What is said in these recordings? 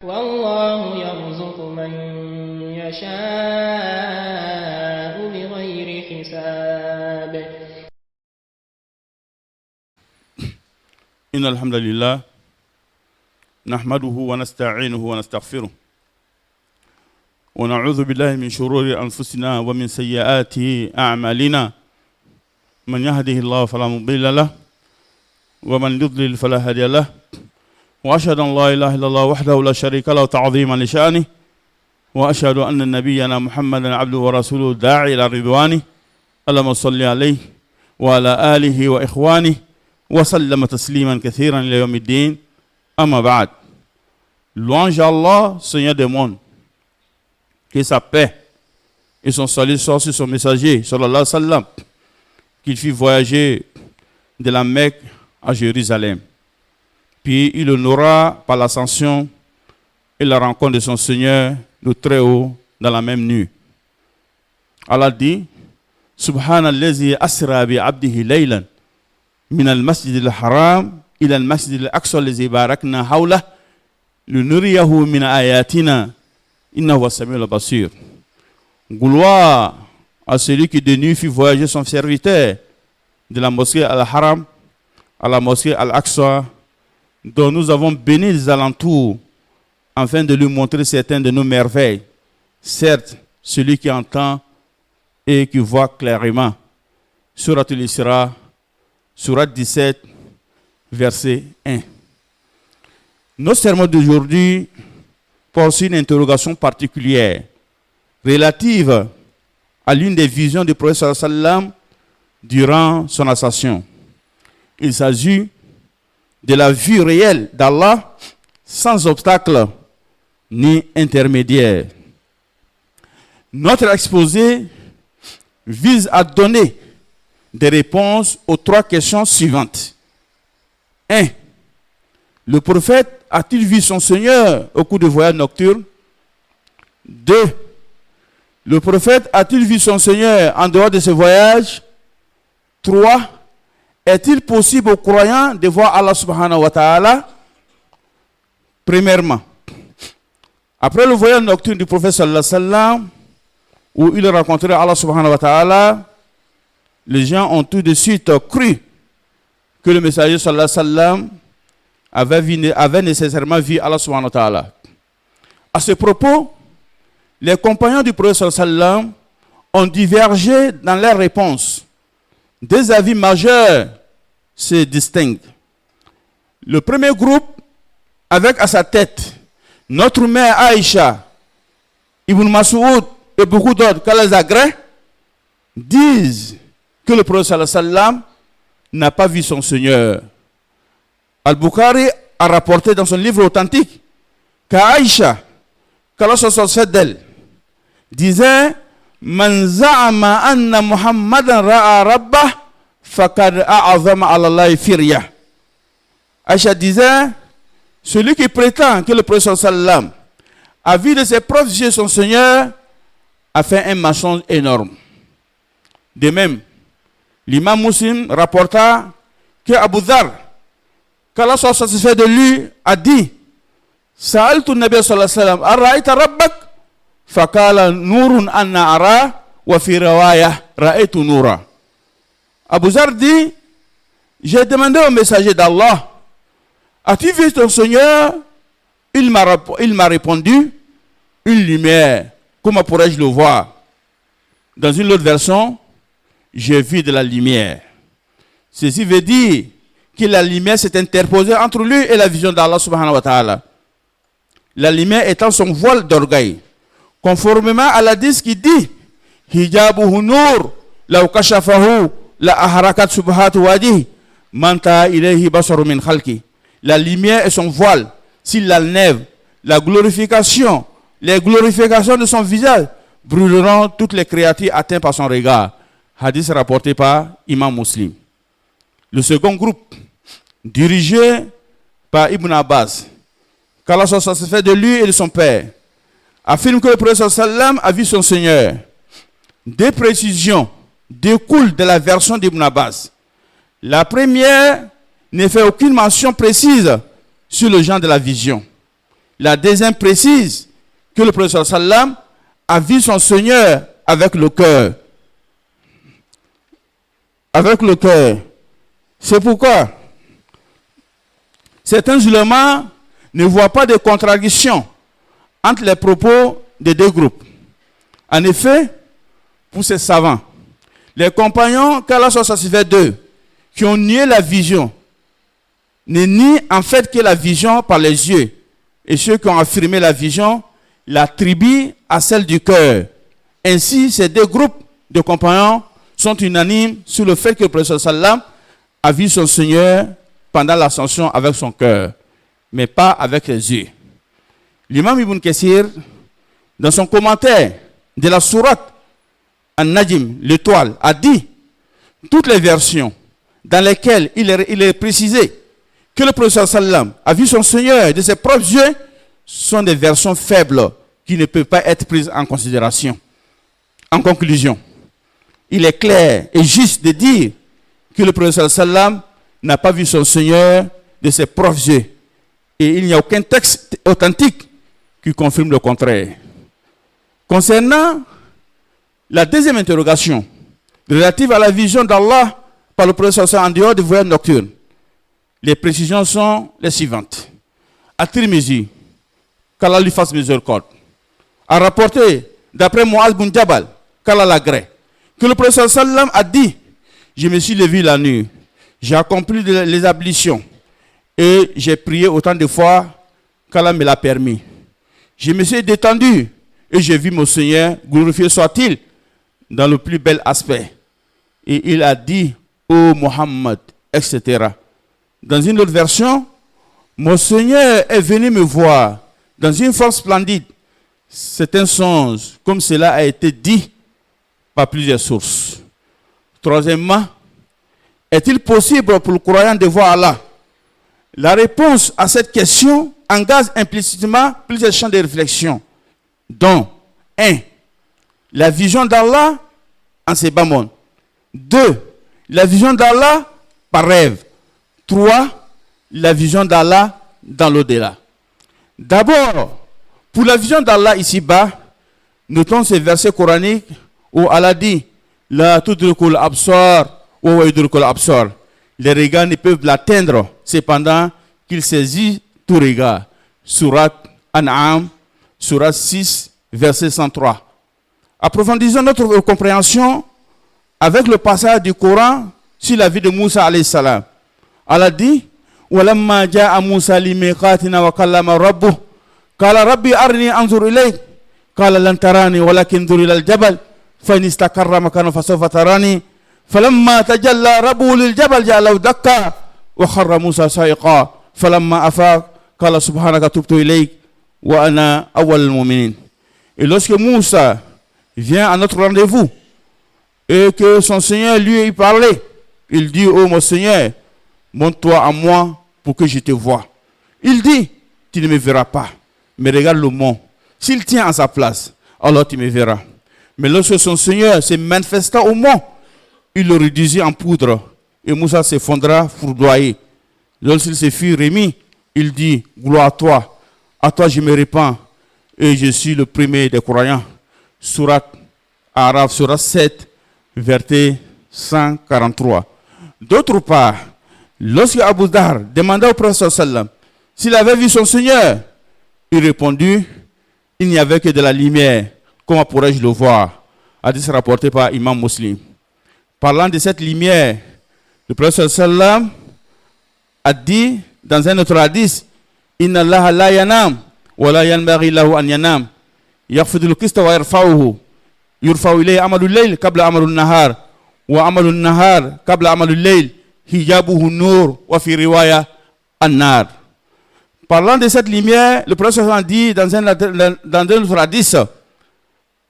والله يرزق من يشاء بغير حساب. إن الحمد لله نحمده ونستعينه ونستغفره ونعوذ بالله من شرور أنفسنا ومن سيئات أعمالنا من يهده الله فلا مضل له ومن يضلل فلا هادي له وأشهد أن لا إله إلا الله وحده لا شريك له تعظيما لشأنه وأشهد أن نبينا محمدا عبده ورسوله داعي إلى رضوانه اللهم صل عليه وعلى آله وإخوانه وسلم تسليما كثيرا إلى يوم الدين. Amma ba'd. Louange à Allah, Seigneur des mondes, que sa paix et son salut soient sur son messager, sallallahu alayhi wa sallam, qu'il fit voyager de la Mecque à Jérusalem. Puis il honora par l'ascension et la rencontre de son Seigneur, le Très-Haut, dans la même nuit. Allah dit, Subhanallazi asra bi abdihi laylan min al-masjid al-haram ila al-masjid al-aqsa allazi barakna hawlah linuriyahu min ayatina innahu was-sami'ul basir. Gloire à celui qui de nuit fit voyager son serviteur de la mosquée al-Haram à la mosquée al-Aqsa, dont nous avons béni les alentours afin de lui montrer certaines de nos merveilles. Certes, celui qui entend et qui voit clairement. Surat al-Isra, Surat 17, verset 1. Notre sermon d'aujourd'hui poursuit une interrogation particulière relative à l'une des visions du prophète sallam durant son ascension. Il s'agit de la vue réelle d'Allah sans obstacle ni intermédiaire. Notre exposé vise à donner des réponses aux trois questions suivantes. 1. Le prophète a-t-il vu son Seigneur au cours de voyage nocturne? 2. Le prophète a-t-il vu son Seigneur en dehors de ce voyage? 3. Est-il possible aux croyants de voir Allah subhanahu wa ta'ala? Premièrement, après le voyage nocturne du prophète sallallahu alayhi wa sallam, où il rencontrait Allah subhanahu wa ta'ala, les gens ont tout de suite cru que le messager sallallahu alayhi wa sallam avait nécessairement vu Allah subhanahu wa ta'ala. À ce propos, les compagnons du prophète sallallahu alayhi wa sallam ont divergé dans leurs réponses. Deux avis majeurs se distinguent. Le premier groupe, avec à sa tête notre mère Aïcha, Ibn Mas'ud et beaucoup d'autres, qu'Allah les agrée, disent que le prophète sallallahu alayhi wa sallam n'a pas vu son Seigneur. Al-Bukhari a rapporté dans son livre authentique qu'Aïcha, qu'Allah soit satisfait d'elle, disait Man za'ama anna Muhammadan ra'a rabbah faqad a'azama 'ala Allahi firya. Aïcha disait, celui qui prétend que le prophète sallallahu alayhi wa sallam a vu de ses propres yeux son Seigneur a fait un mensonge énorme. De même, l'imam Muslim rapporta que Abu Dhar, qu'Allah soit satisfait de lui, a dit Sa'altu Nabi sallallahu alayhi wa sallam Ar-ra'ita rabbak? Faqala nurun anna ara wa fi rawaya ra'aytu nura. Abu Dhar dit, j'ai demandé au messager d'Allah, as-tu vu ton Seigneur? Il m'a répondu, une lumière. Comment pourrais-je le voir? Dans une autre version, j'ai vu de la lumière. Ceci veut dire que la lumière s'est interposée entre lui et la vision d'Allah subhanahu wa ta'ala. La lumière étant son voile d'orgueil. Conformément à l'hadith qui dit Hijabuhu nur, la kashafahu, la aharakat subhatu wajih, manta ilayhi basaru min khalki. La lumière est son voile. S'il l'enlève, la glorification, les glorifications de son visage brûleront toutes les créatures atteintes par son regard. Hadith rapporté par Imam Muslim. Le second groupe, dirigé par Ibn Abbas, qu'Allah soit satisfait de lui et de son père, affirme que le prophète sallam a vu son Seigneur. Des précisions découlent de la version d'Ibn Abbas. La première ne fait aucune mention précise sur le genre de la vision. La deuxième précise que le prophète sallam a vu son Seigneur avec le cœur. Avec le cœur. C'est pourquoi certains ulémas ne voient pas de contradiction entre les propos des deux groupes. En effet, pour ces savants, les compagnons qu'Allah soit satisfait d'eux, qui ont nié la vision, ne nient en fait que la vision par les yeux. Et ceux qui ont affirmé la vision l'attribuent à celle du cœur. Ainsi, ces deux groupes de compagnons sont unanimes sur le fait que le prophète sallam a vu son Seigneur pendant l'ascension avec son cœur, mais pas avec les yeux. L'imam Ibn Kathir, dans son commentaire de la sourate An-Najm, l'étoile, a dit toutes les versions dans lesquelles il est précisé que le prophète sallam a vu son Seigneur de ses propres yeux sont des versions faibles qui ne peuvent pas être prises en considération. En conclusion, il est clair et juste de dire que le prophète sallam n'a pas vu son Seigneur de ses propres yeux. Et il n'y a aucun texte authentique qui confirme le contraire. Concernant la deuxième interrogation relative à la vision d'Allah par le prophète sallam en dehors des voyages nocturnes, les précisions sont les suivantes. At-Tirmizi, qu'Allah lui fasse miséricorde, a rapporté d'après Muaz bin Jabal, qu'Allah l'agrée, que le prophète sallam a dit: je me suis levé la nuit, j'ai accompli les ablutions et j'ai prié autant de fois qu'Allah me l'a permis. Je me suis détendu et j'ai vu mon Seigneur, glorifié soit-il, dans le plus bel aspect. Et il a dit: ô Mohammed, etc. Dans une autre version, mon Seigneur est venu me voir dans une forme splendide. C'est un songe, comme cela a été dit par plusieurs sources. Troisièmement, est-il possible pour le croyant de voir Allah? La réponse à cette question engage implicitement plusieurs champs de réflexion, dont 1. La vision d'Allah en ses bas mondes. 2. La vision d'Allah par rêve. 3. La vision d'Allah dans l'au-delà. D'abord, pour la vision d'Allah ici-bas, notons ces versets coraniques où Allah dit: La tudrikul absar wa yudrikul absar. Les regards ne peuvent l'atteindre, cependant qu'il saisit tout regard. Surat An'am, Surat 6, verset 103. Approfondissons notre compréhension avec le passage du Coran sur la vie de Moussa alayhi salam. Allah dit: Walamma ja'a Moussa limiqatina wa kallama rabbuh qala rabbi arni anzur ilayk qala lan tarani walakin anzur ila al-jabal fa in istaqarra makanahu fasawfa tarani falamma tajalla rabbuhu lil-jabal ja'alahu dakka wa kharra Moussa sa'iqa falamma afaq qala subhanaka tubtu ilayk wa ana awwalul mu'minin. Et lorsque Moussa vient à notre rendez-vous et que son Seigneur lui parlait, il dit: ô mon Seigneur, montre-toi à moi pour que je te voie. Il dit: tu ne me verras pas, mais regarde le mont. S'il tient à sa place, alors tu me verras. Mais lorsque son Seigneur se manifesta au mont, il le réduisit en poudre et Moussa s'effondra foudroyé. Lorsqu'il se fut remis, il dit: gloire à toi je me répands et je suis le premier des croyants. Surat Araf, Surat 7, verset 143. D'autre part, lorsque Abu Dhar demanda au prophète sallam s'il avait vu son Seigneur, il répondit: il n'y avait que de la lumière, comment pourrais-je le voir? Hadith rapporté par Imam Muslim. Parlant de cette lumière, le prophète sallam a dit dans un autre hadith: Inna Allah la yanam wa la yanbaghi lahu an yanam yaghfidul qista wa yarfa'uhu yurfa'u ilayhi amalul layl qabla amalun nahar wa amalun nahar qabla amalul layl hijabuhu nur wa fi riwaya an-nar. Parlant de cette lumière, le prophète a dit dans un autre hadith: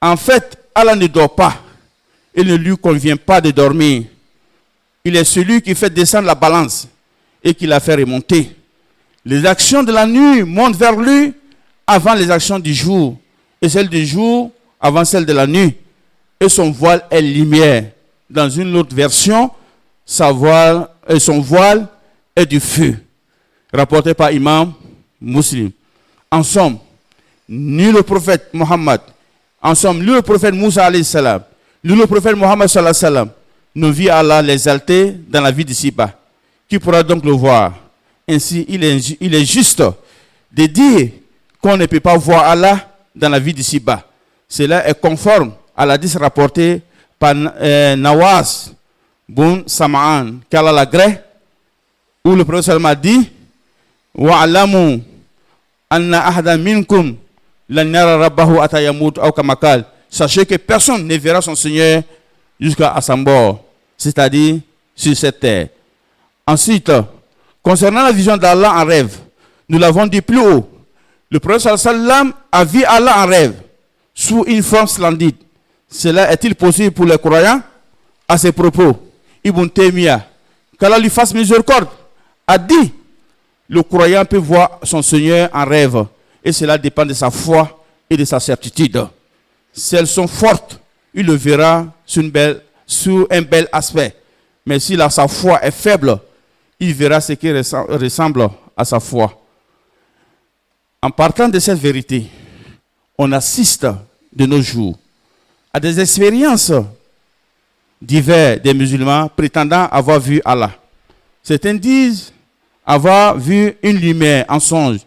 en fait, Allah ne dort pas. Il ne lui convient pas de dormir. Il est celui qui fait descendre la balance et qui la fait remonter. Les actions de la nuit montent vers lui avant les actions du jour, et celles du jour avant celles de la nuit. Et son voile est lumière. Dans une autre version, son voile est du feu. Rapporté par Imam Muslim. En somme, ni le prophète Mohammed, en somme, ni le prophète Moussa alayhi salam, ni le prophète Mohammed sallallahu alayhi wa sallam ne vit Allah l'exalter dans la vie d'ici-bas. Qui pourra donc le voir? Ainsi, il est juste de dire qu'on ne peut pas voir Allah dans la vie d'ici-bas. Cela est conforme à l'hadith rapporté par Nawas bin Sam'an, qu'Allah l'agrée, où le prophète sallallahu alayhi wa sallam a dit wa'alamu anna ahada minkum lan yara rabbahu ata yamut aw kama qala. Sachez que personne ne verra son Seigneur jusqu'à sa mort, c'est-à-dire sur cette terre. Ensuite, concernant la vision d'Allah en rêve, nous l'avons dit plus haut. Le prophète sallallahu alayhi wa sallam a vu Allah en rêve sous une forme splendide. Cela est-il possible pour les croyants? À ses propos, Ibn Taymiyyah, qu'Allah lui fasse miséricorde, a dit le croyant peut voir son Seigneur en rêve, et cela dépend de sa foi et de sa certitude. Si elles sont fortes, il le verra sous un bel aspect. Mais si sa foi est faible, il verra ce qui ressemble à sa foi. En partant de cette vérité, on assiste de nos jours à des expériences diverses des musulmans prétendant avoir vu Allah. Certains disent avoir vu une lumière en songe.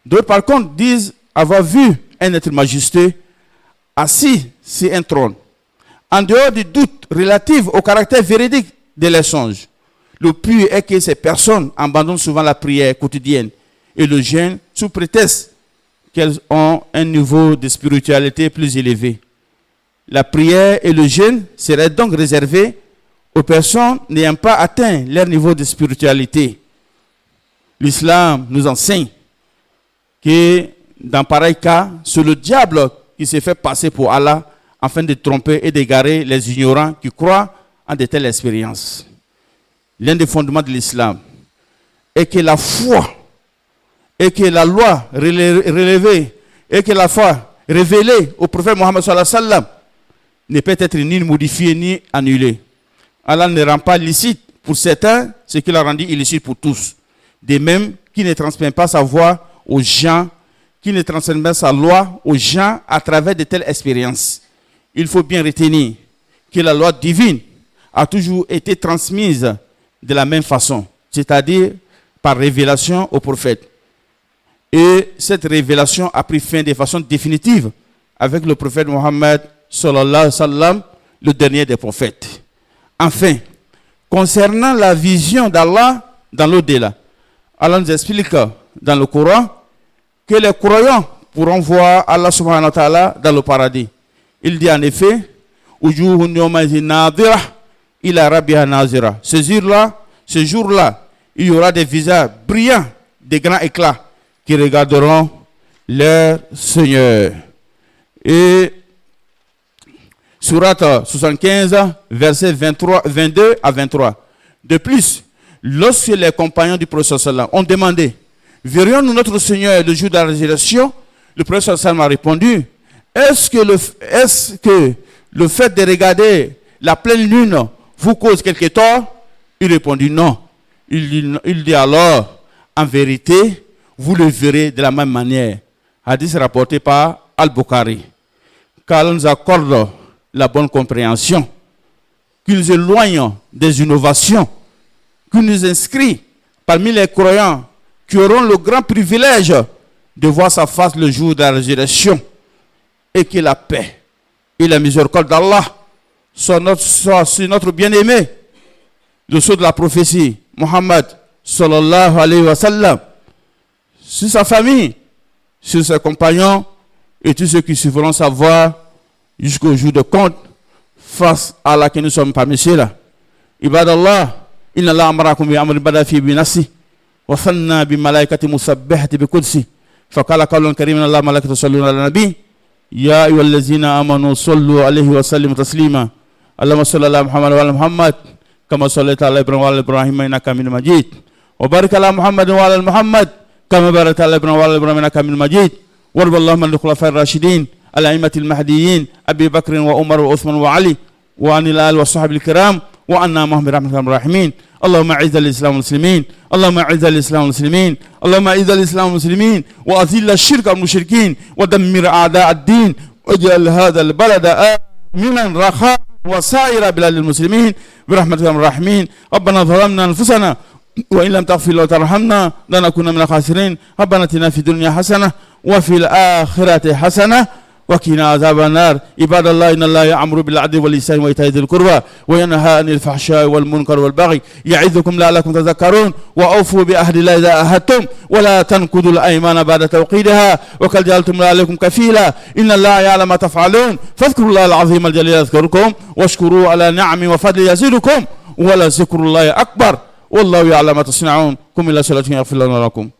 D'autres par contre disent avoir vu un être majestueux assis sur un trône. En dehors du doute relatif au caractère véridique de leurs songes, le pire est que ces personnes abandonnent souvent la prière quotidienne et le jeûne sous prétexte qu'elles ont un niveau de spiritualité plus élevé. La prière et le jeûne seraient donc réservés aux personnes n'ayant pas atteint leur niveau de spiritualité. L'islam nous enseigne que dans pareil cas, c'est le diable qui s'est fait passer pour Allah afin de tromper et d'égarer les ignorants qui croient en de telles expériences. L'un des fondements de l'islam est que la foi et que la loi relevée et que la foi révélée au prophète Mohammed sallallahu alayhi wa sallam ne peut être ni modifiée ni annulée. Allah ne rend pas licite pour certains ce qu'il a rendu illicite pour tous. De même qu'il ne transmet pas sa voix aux gens, qu'il ne transmet pas sa loi aux gens à travers de telles expériences. Il faut bien retenir que la loi divine a toujours été transmise de la même façon, c'est-à-dire par révélation au prophète. Et cette révélation a pris fin de façon définitive avec le prophète Mohammed sallallahu alayhi wa sallam, le dernier des prophètes. Enfin, concernant la vision d'Allah dans l'au-delà, Allah nous explique dans le Coran que les croyants pourront voir Allah subhanahu wa ta'ala dans le paradis. Il dit en effet, ce jour-là, il y aura des visages brillants, de grands éclats, qui regarderont leur Seigneur. Et Surat 75, versets 22 à 23. De plus, lorsque les compagnons du prophète sallallahu ont demandé, verrions-nous notre Seigneur le jour de la résurrection? Le prophète sallallahu a répondu, est-ce que le fait de regarder la pleine lune vous cause quelque tort? Il répondit non. Il dit alors, en vérité, vous le verrez de la même manière. Hadith rapporté par Al-Bukhari. Qu'Allah nous accorde la bonne compréhension, qu'il nous éloigne des innovations, qu'il nous inscrit parmi les croyants qui auront le grand privilège de voir sa face le jour de la résurrection, et que la paix et la miséricorde d'Allah soient sur notre bien-aimé, le sceau de la prophétie, Muhammad sallallahu alayhi wa sallam, sur sa famille, sur ses compagnons et tous ceux qui suivront sa voie jusqu'au jour de compte face à laquelle nous sommes parmi ceux-là. Ibadallah, inna Allah amarakum bi amri bada fi bi nafsi wa sanna bi malaikati musabbihati bi qudsi fa qala qawlan kariman Allah malaikatu salluna ala nabi ya ayyuhallazina amanu sallu alayhi wa sallimu taslima Allahumma salli ala Muhammad wa ala Muhammad kama sallaita ala Ibrahim wa ala Ibrahim innaka Hamidum Majid wa barik ala Muhammad wa ala Muhammad kama barakta ala Ibrahim wa ala Ibrahim innaka Hamidum Majid warḍi Allahumma anil khulafa'ir rashidin الأئمة المهديين أبي بكر وعمر وعثمان وعلي وعن الآل والصحابة الكرام وعنا محمد رحمة الراحمين. اللهم أعز الإسلام والمسلمين، اللهم أعز الإسلام والمسلمين، اللهم أعز الإسلام والمسلمين، وأذل الشرك والمشركين، ودمر أعداء الدين، واجعل هذا البلد آمنا رخاء وسائر بلاد المسلمين برحمتك يا الراحمين. ربنا ظلمنا أنفسنا وإن لم تغفر لنا وترحمنا لنكون من الخاسرين. ربنا اتنا في الدنيا حسنة وفي الآخرة حسنة وقنا عذاب النار. عباد الله، إن الله يأمر بالعدل والإحسان وإيتاء ذي القربى وينهى عن الفحشاء والمنكر والبغي يعظكم لعلكم تذكرون. وأوفوا بعهد الله إذا عاهدتم ولا تنقضوا الأيمان بعد توكيدها وقد جعلتم الله عليكم كفيلا إن الله يعلم ما تفعلون. فاذكروا الله العظيم الجليل يذكركم واشكروا على نعمه وفضله يزيدكم ولذكر الله أكبر والله يعلم ما تصنعون. قم إلى صلاتكم يغفر لنا ولكم.